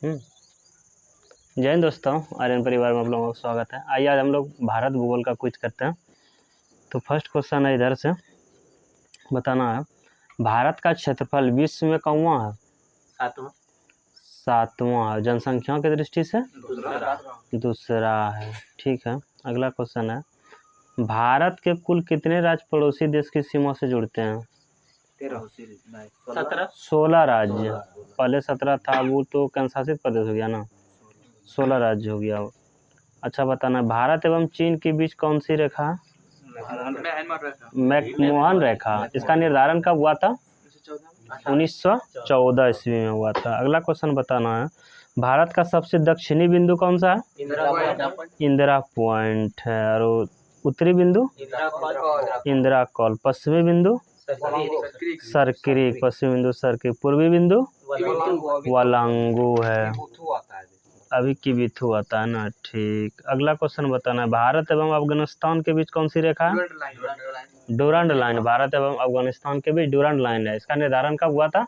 जय हिंद दोस्तों, आर्यन परिवार में आप लोगों का स्वागत है। आइए आज हम लोग भारत भूगोल का क्विज करते हैं। तो फर्स्ट क्वेश्चन है, इधर से बताना है भारत का क्षेत्रफल विश्व में कौवा है? सातवां है। जनसंख्या की दृष्टि से दूसरा है। ठीक है, अगला क्वेश्चन है भारत के कुल कितने राज्य पड़ोसी देश की सीमा से जुड़ते हैं? 16 राज्य। पहले 17 था, वो तो केंद्रशासित प्रदेश हो गया ना, 16 राज्य हो गया। अच्छा बताना, भारत एवं चीन के बीच कौन सी रेखा? मैकमोहन रेखा। इसका निर्धारण कब हुआ था? 1914 ईस्वी में हुआ था। अगला क्वेश्चन बताना है भारत का सबसे दक्षिणी बिंदु कौन सा है? इंदिरा पॉइंट है। और उत्तरी बिंदु? इंदिरा कॉल। पश्चिमी बिंदु? सरक्रिक। पश्चिमी बिंदु सरक्रिक। पूर्वी बिंदु? वालांगू है। अभी किबिथु आता है ना। ठीक, अगला क्वेश्चन बताना है भारत एवं अफगानिस्तान के बीच कौन सी रेखा है? डूरांड लाइन। भारत एवं अफगानिस्तान के बीच डूरांड लाइन है। इसका निर्धारण कब हुआ था?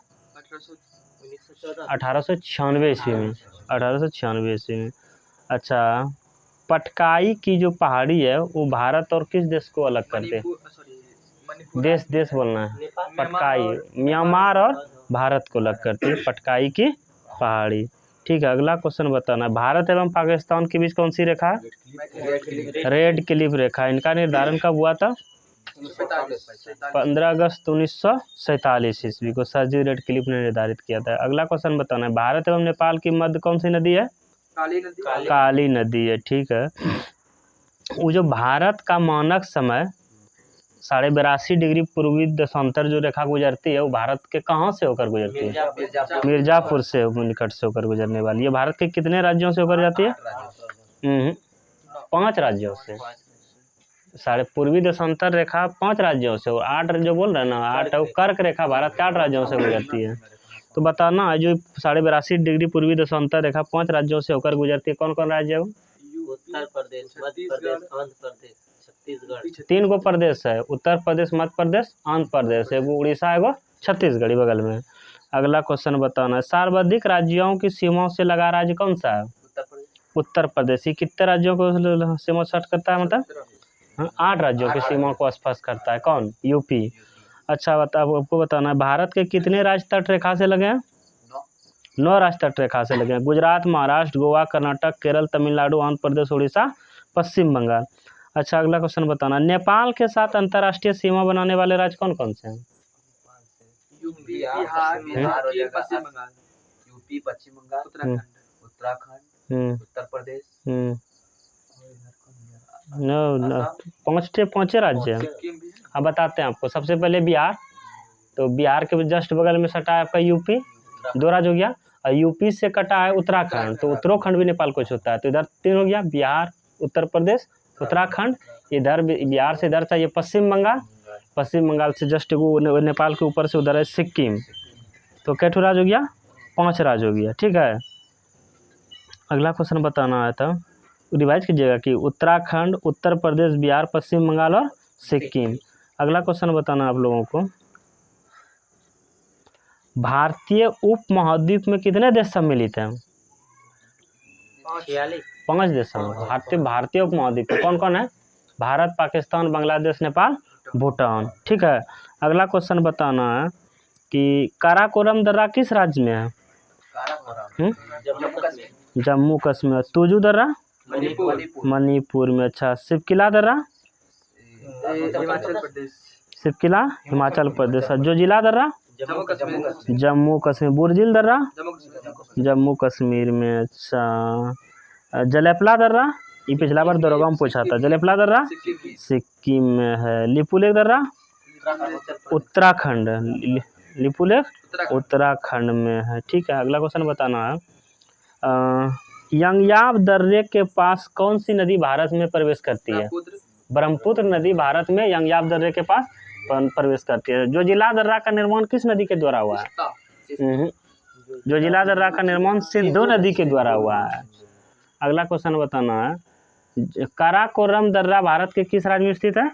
1896 ईस्वी में। 1896 ईस्वी में। अच्छा, पटकाई की जो पहाड़ी है वो भारत और किस देश को अलग करते हैं? देश बोलना है। पटकाई म्यांमार और भारत को अलग करती है पटकाई की पहाड़ी। ठीक है, अगला क्वेश्चन बताना, भारत एवं पाकिस्तान के बीच कौन सी रेखा है? रेड क्लिफ रेखा। इनका निर्धारण कब हुआ था? 15 अगस्त 1947 ईस्वी को सर जी रेड क्लिफ ने निर्धारित किया था। अगला क्वेश्चन बताना है भारत एवं नेपाल की मध्य कौन सी नदी है? काली नदी है। ठीक है, वो जो भारत का मानक समय 82.5 डिग्री पूर्वी देशांतर जो रेखा गुजरती है वो भारत के कहाँ से होकर गुजरती है? मिर्जापुर से निकट से होकर गुजरने वाली है। भारत के कितने राज्यों से होकर जाती है? 5 राज्यों से। साढ़े पूर्वी देशांतर रेखा 5 राज्यों से, और 8 जो बोल रहे हैं ना, 8 कर्क रेखा भारत के 8 राज्यों से गुजरती है। तो बताना है जो 82.5 डिग्री पूर्वी देशांतर रेखा 5 राज्यों से होकर गुजरती है, कौन कौन राज्य है? उत्तर प्रदेश, मध्य प्रदेश, आंध्र प्रदेश, छत्तीसगढ़। 3 गो प्रदेश है, उत्तर प्रदेश, मध्य प्रदेश, आंध्र प्रदेश। एगो उड़ीसा, एगो छत्तीसगढ़ बगल में। अगला क्वेश्चन बताना है सर्वाधिक राज्यों की सीमाओं से लगा राज्य कौन सा है? उत्तर प्रदेश। कितने राज्यों को सीमा सेट करता है? मतलब 8 राज्यों की सीमा को स्पर्श करता है। कौन? यूपी। अच्छा आपको बताना है भारत के कितने राज्य तट रेखा से लगे हैं? 9 राज्य तट रेखा से लगे हैं। गुजरात, महाराष्ट्र, गोवा, कर्नाटक, केरल, तमिलनाडु, आंध्र प्रदेश, उड़ीसा, पश्चिम बंगाल। अच्छा, अगला क्वेश्चन बताना, नेपाल के साथ अंतर्राष्ट्रीय सीमा बनाने वाले राज्य कौन कौन से हैं? यूपी, पश्चिम बंगाल, उत्तराखंड, उत्तर प्रदेश। पांच राज्य हैं। अब बताते हैं आपको। सबसे पहले बिहार, तो बिहार के जस्ट बगल में सटा है आपका यूपी, 2 राज्य हो गया। और यूपी से कटा है उत्तराखंड, तो उत्तराखंड भी नेपाल को छूता है। तो इधर 3 हो गया, बिहार, उत्तर प्रदेश, उत्तराखंड। इधर बिहार से इधर चाहिए पश्चिम बंगाल, पश्चिम बंगाल से जस्ट वो नेपाल के ऊपर से उधर है सिक्किम। तो कैठो राज्य हो गया? 5 राज्य हो गया। ठीक है, अगला क्वेश्चन बताना आया था, रिवाइज कीजिएगा कि उत्तराखंड, उत्तर प्रदेश, बिहार, पश्चिम बंगाल और सिक्किम। अगला क्वेश्चन बताना आप लोगों को, भारतीय उप महाद्वीप में कितने देश सम्मिलित हैं? 5 देश। भारतीय उप महाद्वीप में कौन कौन है? भारत, पाकिस्तान, बांग्लादेश, नेपाल, भूटान। ठीक है, अगला क्वेश्चन बताना है कि काराकोरम दर्रा किस राज्य में है? जम्मू कश्मीर। तुजू दर्रा मणिपुर में। अच्छा, शिवकिला दर्रा? शिवकिला हिमाचल प्रदेश। जोजिला दर्रा? जम्मू कश्मीर। बुर्जिल दर्रा? जम्मू कश्मीर में। अच्छा, जलेपला दर्रा? ये पिछला बार दरोगा में पूछा था। जलेपला दर्रा सिक्किम में है। लिपुलेख दर्रा? उत्तराखंड। लिपुलेख उत्तराखंड में है। ठीक है, अगला क्वेश्चन बताना है यंगयाब दर्रे के पास कौन सी नदी भारत में प्रवेश करती है? ब्रह्मपुत्र नदी भारत में यंगयाब दर्रे के पास प्रवेश करती है। जोजिला दर्रा का निर्माण किस नदी के द्वारा हुआ है? जोजिला दर्रा का निर्माण सिंधु नदी के द्वारा हुआ है। अगला क्वेश्चन बताना है काराकोरम दर्रा भारत के किस राज्य में स्थित है?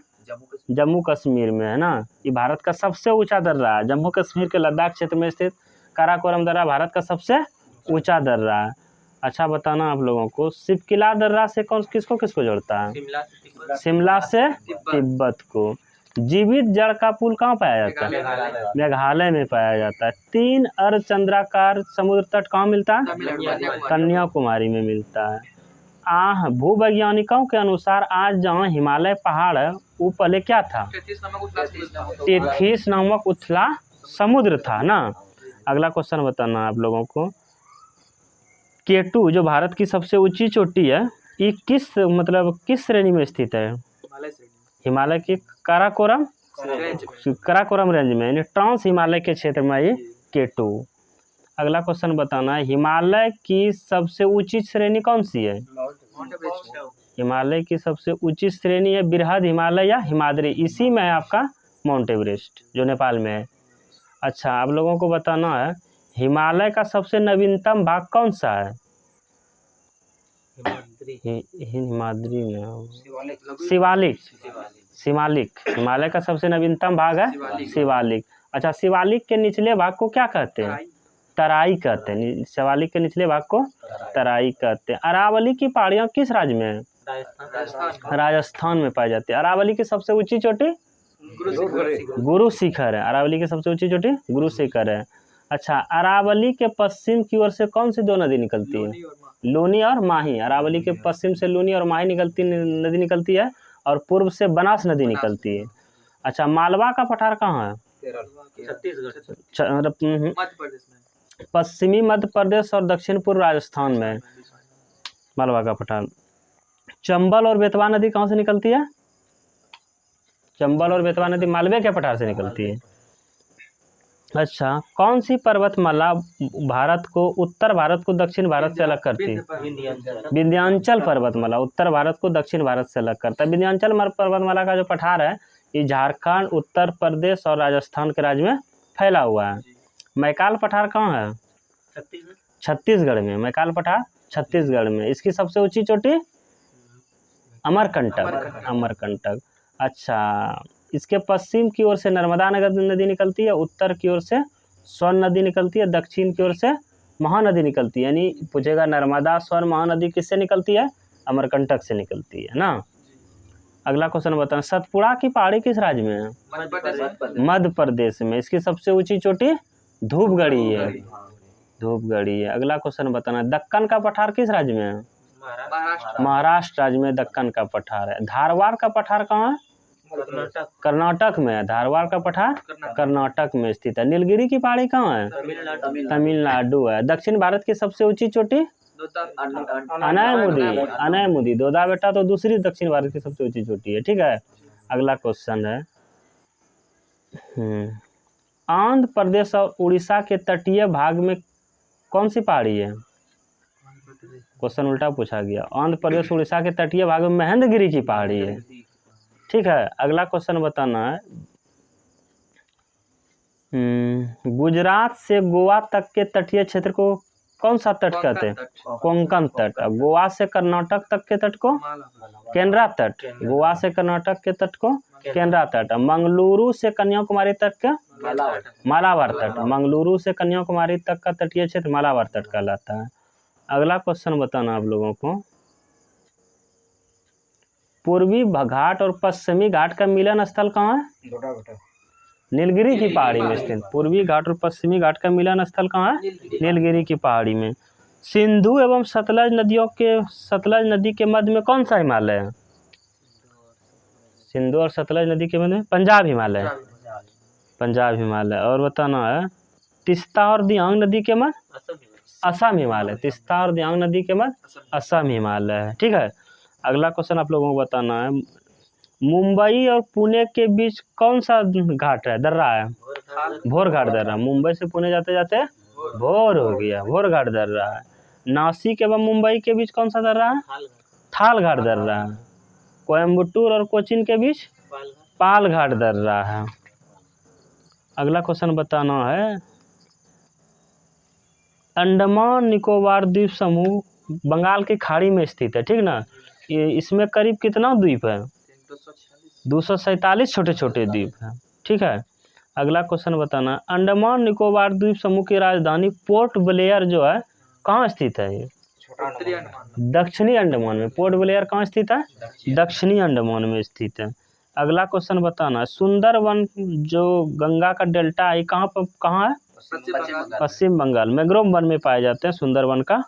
जम्मू कश्मीर में है ना। ये भारत का सबसे ऊंचा दर्रा है। जम्मू कश्मीर के लद्दाख क्षेत्र में स्थित काराकोरम दर्रा भारत का सबसे ऊंचा दर्रा है। अच्छा बताना आप लोगों को, शिवकिला दर्रा से कौन किसको किसको जोड़ता है? शिमला से तिब्बत को। जीवित जड़ का पुल कहाँ पाया जाता है? मेघालय में पाया जाता है। 3 अर्धचंद्राकार समुद्र तट कहाँ मिलता है? कन्याकुमारी में मिलता है। भूवैज्ञानिकों के अनुसार आज जहाँ हिमालय पहाड़ है वो पहले क्या था? टेथिस नामक उथला समुद्र था ना। अगला क्वेश्चन बताना आप लोगों को, K2 जो भारत की सबसे ऊंची चोटी है, ये किस श्रेणी में स्थित है? हिमालय की काराकोरम रेंज में, यानी ट्रांस हिमालय के क्षेत्र में ये K2। अगला क्वेश्चन बताना है, हिमालय की सबसे ऊंची श्रेणी कौन सी है? हिमालय की सबसे ऊंची श्रेणी है बृहद हिमालय या हिमाद्री, इसी में है आपका माउंट एवरेस्ट जो नेपाल में है। अच्छा आप लोगों को बताना है, हिमालय का सबसे नवीनतम भाग कौन सा है? हिमाद्री में शिवालिक। हिमालय का सबसे नवीनतम भाग है शिवालिक। अच्छा शिवालिक के निचले भाग को क्या कहते हैं? तराई कहते हैं। शिवालिक के निचले भाग को तराई कहते हैं। अरावली की पहाड़ियाँ किस राज्य में है? राजस्थान में पाई जाती है। अरावली की सबसे ऊंची चोटी गुरु शिखर है। अरावली की सबसे ऊंची चोटी गुरु शिखर है। अच्छा अरावली के पश्चिम की ओर से कौन सी 2 नदी निकलती है? लूनी और माही। अरावली के पश्चिम से लूनी और माही नदी निकलती है और पूर्व से बनास नदी निकलती है। अच्छा मालवा का पठार कहाँ है? पश्चिमी मध्य प्रदेश और दक्षिण पूर्व राजस्थान में मालवा का पठार। चंबल और बेतवा नदी कहाँ से निकलती है? चंबल और बेतवा नदी मालवे के पठार से निकलती है। अच्छा कौन सी पर्वतमाला भारत को उत्तर भारत को दक्षिण भारत से अलग करती है? विंध्याचल पर्वतमाला उत्तर भारत को दक्षिण भारत से अलग करता है। विंध्याचल पर्वतमाला का जो पठार है ये झारखंड, उत्तर प्रदेश और राजस्थान के राज्य में फैला हुआ है। मैकाल पठार कहाँ है? छत्तीसगढ़ में। मैकाल पठार छत्तीसगढ़ में। इसकी सबसे ऊंची चोटी अमरकंटक। अच्छा इसके पश्चिम की ओर से नर्मदा नदी निकलती है, उत्तर की ओर से स्वर्ण नदी निकलती है, दक्षिण की ओर से महानदी निकलती है। यानी पूछेगा नर्मदा स्वर्ण महानदी किससे निकलती है? अमरकंटक से निकलती है ना। अगला क्वेश्चन बताएं, सतपुड़ा की पहाड़ी किस राज्य में है? मध्य प्रदेश में। इसकी सबसे ऊंची चोटी धूपगढ़ी है। अगला क्वेश्चन बताना, दक्कन का पठार किस राज्य में है? महाराष्ट्र राज्य में दक्कन का पठार है। धारवाड़ का पठार कहाँ है? कर्नाटक में है। धारवाड़ का पठार कर्नाटक में स्थित है। नीलगिरी की पहाड़ी कहाँ है? तमिलनाडु है। दक्षिण भारत की सबसे ऊंची चोटी अनायमुदी दोदा बेटा तो दूसरी दक्षिण भारत की सबसे ऊंची चोटी है। ठीक है अगला क्वेश्चन है, आंध्र प्रदेश और उड़ीसा के तटीय भाग में कौन सी पहाड़ी है? क्वेश्चन उल्टा पूछा गया। आंध्र प्रदेश उड़ीसा के तटीय भाग में महेंद्रगिरी की पहाड़ी है। ठीक है अगला क्वेश्चन बताना है, गुजरात से गोवा तक के तटीय क्षेत्र को कौन सा तट कहते हैं? कोंकण तट। गोवा से कर्नाटक तक के तट को केनरा तट। गोवा से कर्नाटक के तट को केनरा तट। मंगलुरु से कन्याकुमारी तक का मालाबार तट। मंगलुरु से कन्याकुमारी तक का तटीय क्षेत्र मालाबार तट कहलाता है। अगला क्वेश्चन बताना आप लोगों को, पूर्वी घाट और पश्चिमी घाट का मिलन स्थल कहाँ है? नीलगिरी की पहाड़ी में स्थित। पूर्वी घाट और पश्चिमी घाट का मिलन स्थल कहाँ है? नीलगिरी की पहाड़ी में। सिंधु एवं सतलज नदी के मध्य में कौन सा हिमालय है? सिंधु और सतलज नदी के मध्य में पंजाब हिमालय। और बताना है, तिस्ता और दियांग नदी के मध्य असम हिमालय। तिस्ता और दियांग नदी के मध्य असम हिमालय है। ठीक है अगला क्वेश्चन आप लोगों को बताना है, मुंबई और पुणे के बीच कौन सा घाट है? दर्रा है? भोर घाट दर्रा। मुंबई से पुणे जाते जाते भोर हो गया, भोर घाट दर्रा है। नासिक एवं मुंबई के बीच कौन सा दर्रा है? थाल घाट दर्रा है। कोयम्बटूर और कोचीन के बीच पाल घाट दर्रा है। अगला क्वेश्चन बताना है, अंडमान निकोबार द्वीप समूह बंगाल की खाड़ी में स्थित है। ठीक ना, ये इसमें करीब कितना द्वीप है? 247 छोटे छोटे द्वीप हैं। ठीक है अगला क्वेश्चन बताना, अंडमान निकोबार द्वीप समूह की राजधानी पोर्ट ब्लेयर जो है कहाँ स्थित है ये? उत्तरी अंडमान। दक्षिणी अंडमान में। पोर्ट ब्लेयर कहाँ स्थित है? दक्षिणी अंडमान में स्थित है। अगला क्वेश्चन बताना, सुंदरवन जो गंगा का डेल्टा है कहाँ है? पश्चिम बंगाल। मैंग्रोव वन में पाए जाते हैं सुंदरवन का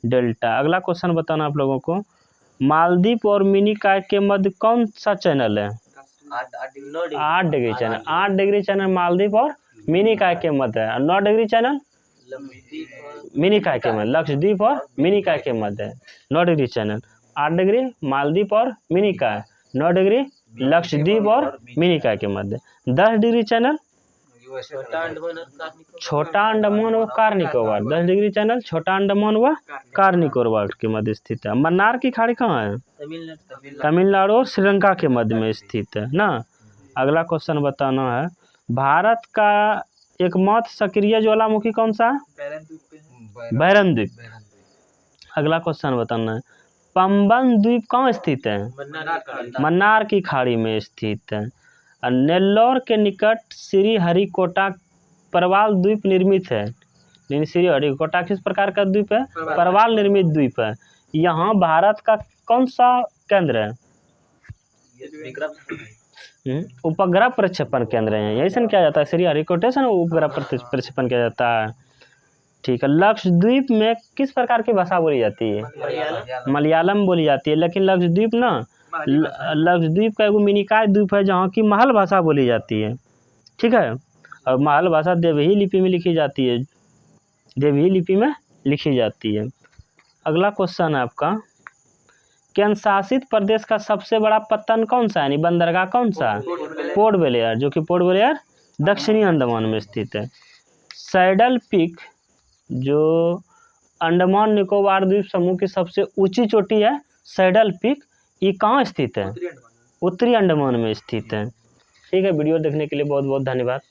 डेल्टा। अगला क्वेश्चन बताना आप लोगों को, मालदीव और मिनीकॉय के मध्य कौन सा चैनल है? 8 degree channel. 8 degree channel Maldives और मिनीकॉय के मध्य है। 9 डिग्री चैनल मिनीकॉय के मध्य, लक्षद्वीप और मिनीकॉय के मध्य है 9 डिग्री चैनल। 8 डिग्री मालदीव और मिनीकॉय, 9 डिग्री लक्षद्वीप और मिनीकॉय के मध्य। 10 डिग्री चैनल छोटा अंडमान व कार निकोबार। 10 डिग्री चैनल छोटा अंडमान व कार निकोबार के मध्य स्थित है। मन्नार की खाड़ी कहाँ है? तमिलनाडु और श्रीलंका के मध्य में स्थित है ना। अगला क्वेश्चन बताना है, भारत का एकमात्र सक्रिय ज्वालामुखी कौन सा है? बैरन द्वीप। अगला क्वेश्चन बताना है, पंबन द्वीप कहाँ स्थित है? मन्नार की खाड़ी में स्थित है। नेल्लौर के निकट श्री हरिकोटा परवाल द्वीप निर्मित है। श्री हरिकोटा किस प्रकार का द्वीप है? परवाल निर्मित द्वीप है। यहाँ भारत का कौन सा केंद्र है? उपग्रह प्रक्षेपण केंद्र है। यही से किया जाता है, श्री हरिकोटा से उपग्रह प्रक्षेपण किया जाता है। ठीक है। लक्षद्वीप में किस प्रकार की भाषा बोली जाती है? मलयालम बोली जाती है। लेकिन लक्षद्वीप ना, लक्षद्वीप का एक मिनीकॉय द्वीप है जहाँ की महल भाषा बोली जाती है। ठीक है। और महल भाषा देवही लिपि में लिखी जाती है, देवही लिपि में लिखी जाती है। अगला क्वेश्चन है आपका, केंद्र शासित प्रदेश का सबसे बड़ा पत्तन कौन सा है, यानी बंदरगाह कौन सा है? पोर्ट ब्लेयर, जो कि पोर्ट ब्लेयर दक्षिणी अंडमान में स्थित है। सैडल पीक जो अंडमान निकोबार द्वीप समूह की सबसे ऊंची चोटी है, सैडल पीक, ये कहाँ स्थित है? उत्तरी अंडमान में स्थित है। ठीक है। वीडियो देखने के लिए बहुत बहुत धन्यवाद।